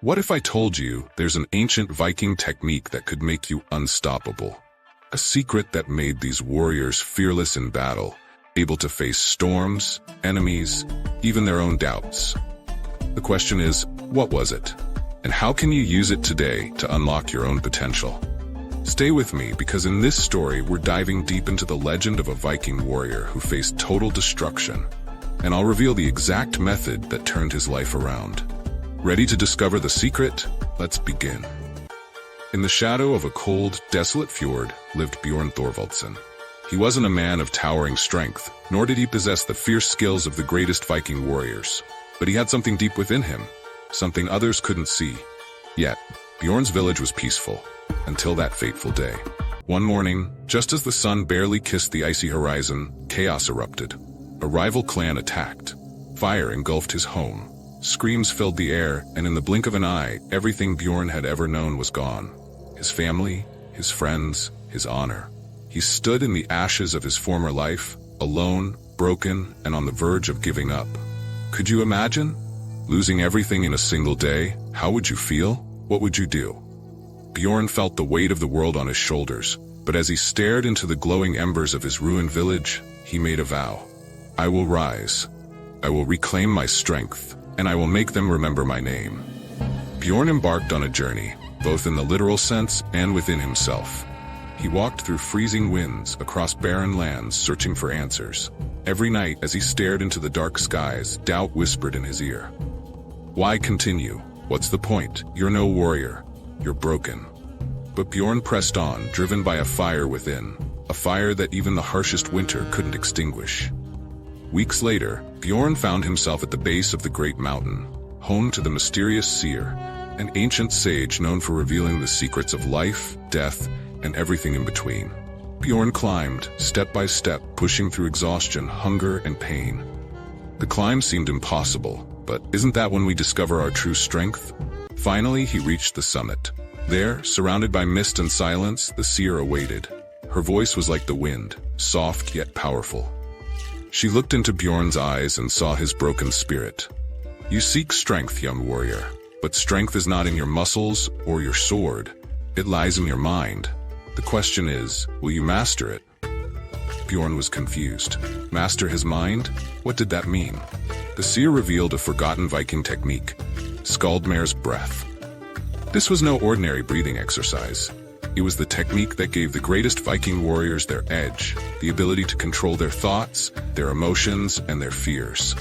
What if I told you there's an ancient Viking technique that could make you unstoppable? A secret that made these warriors fearless in battle, able to face storms, enemies, even their own doubts. The question is, what was it? And how can you use it today to unlock your own potential? Stay with me, because in this story we're diving deep into the legend of a Viking warrior who faced total destruction. And I'll reveal the exact method that turned his life around. Ready to discover the secret? Let's begin. In the shadow of a cold, desolate fjord lived Bjorn Thorvaldsson. He wasn't a man of towering strength, nor did he possess the fierce skills of the greatest Viking warriors. But he had something deep within him, something others couldn't see. Yet, Bjorn's village was peaceful, until that fateful day. One morning, just as the sun barely kissed the icy horizon, chaos erupted. A rival clan attacked. Fire engulfed his home. Screams filled the air, and in the blink of an eye, everything Bjorn had ever known was gone. His family, his friends, his honor. He stood in the ashes of his former life, alone, broken, and on the verge of giving up. Could you imagine? Losing everything in a single day? How would you feel? What would you do? Bjorn felt the weight of the world on his shoulders, but as he stared into the glowing embers of his ruined village, he made a vow. I will rise. I will reclaim my strength, and I will make them remember my name. Bjorn embarked on a journey, both in the literal sense and within himself. He walked through freezing winds, across barren lands, searching for answers. Every night, as he stared into the dark skies, doubt whispered in his ear. Why continue? What's the point? You're no warrior. You're broken. But Bjorn pressed on, driven by a fire within, a fire that even the harshest winter couldn't extinguish. Weeks later, Bjorn found himself at the base of the Great Mountain, home to the mysterious seer, an ancient sage known for revealing the secrets of life, death, and everything in between. Bjorn climbed, step by step, pushing through exhaustion, hunger, and pain. The climb seemed impossible, but isn't that when we discover our true strength? Finally, he reached the summit. There, surrounded by mist and silence, the seer awaited. Her voice was like the wind, soft yet powerful. She looked into Bjorn's eyes and saw his broken spirit. You seek strength, young warrior, but strength is not in your muscles or your sword. It lies in your mind. The question is, will you master it? Bjorn was confused. Master his mind? What did that mean? The seer revealed a forgotten Viking technique, Skaldmare's breath. This was no ordinary breathing exercise. It was the technique that gave the greatest Viking warriors their edge, the ability to control their thoughts, their emotions, and their fears.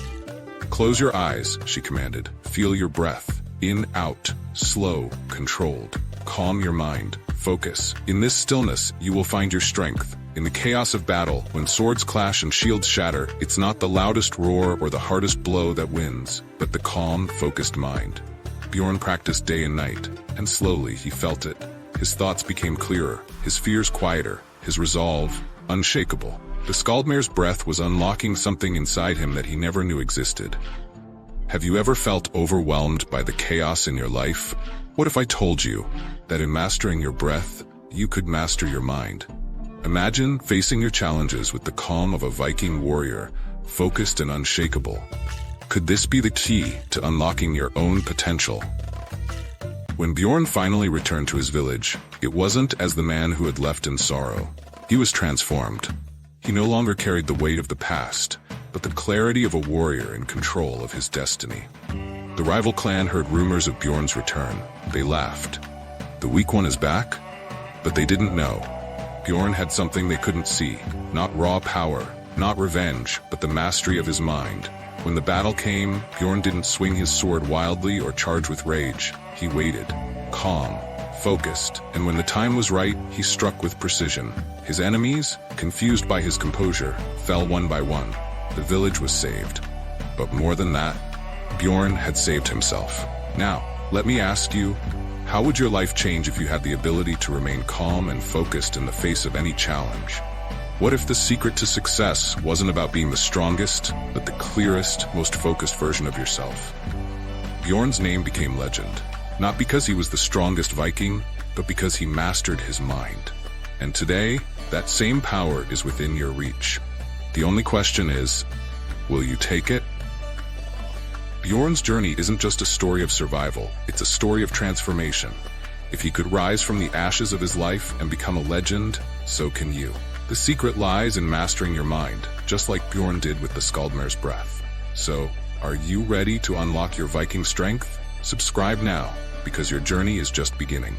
Close your eyes, she commanded. Feel your breath. In, out, slow, controlled. Calm your mind. Focus. In this stillness, you will find your strength. In the chaos of battle, when swords clash and shields shatter, it's not the loudest roar or the hardest blow that wins, but the calm, focused mind. Bjorn practiced day and night, and slowly he felt it. His thoughts became clearer, his fears quieter, his resolve unshakable. The Skaldmare's breath was unlocking something inside him that he never knew existed. Have you ever felt overwhelmed by the chaos in your life? What if I told you that in mastering your breath, you could master your mind? Imagine facing your challenges with the calm of a Viking warrior, focused and unshakable. Could this be the key to unlocking your own potential? When Bjorn finally returned to his village, it wasn't as the man who had left in sorrow. He was transformed. He no longer carried the weight of the past, but the clarity of a warrior in control of his destiny. The rival clan heard rumors of Bjorn's return. They laughed. The weak one is back? But they didn't know. Bjorn had something they couldn't see. Not raw power, not revenge, but the mastery of his mind. When the battle came, Bjorn didn't swing his sword wildly or charge with rage. He waited, calm, focused, and when the time was right, he struck with precision. His enemies, confused by his composure, fell one by one. The village was saved. But more than that, Bjorn had saved himself. Now, let me ask you, how would your life change if you had the ability to remain calm and focused in the face of any challenge? What if the secret to success wasn't about being the strongest, but the clearest, most focused version of yourself? Bjorn's name became legend, not because he was the strongest Viking, but because he mastered his mind. And today, that same power is within your reach. The only question is, will you take it? Bjorn's journey isn't just a story of survival, it's a story of transformation. If he could rise from the ashes of his life and become a legend, so can you. The secret lies in mastering your mind, just like Bjorn did with the Skaldmare's breath. So, are you ready to unlock your Viking strength? Subscribe now, because your journey is just beginning.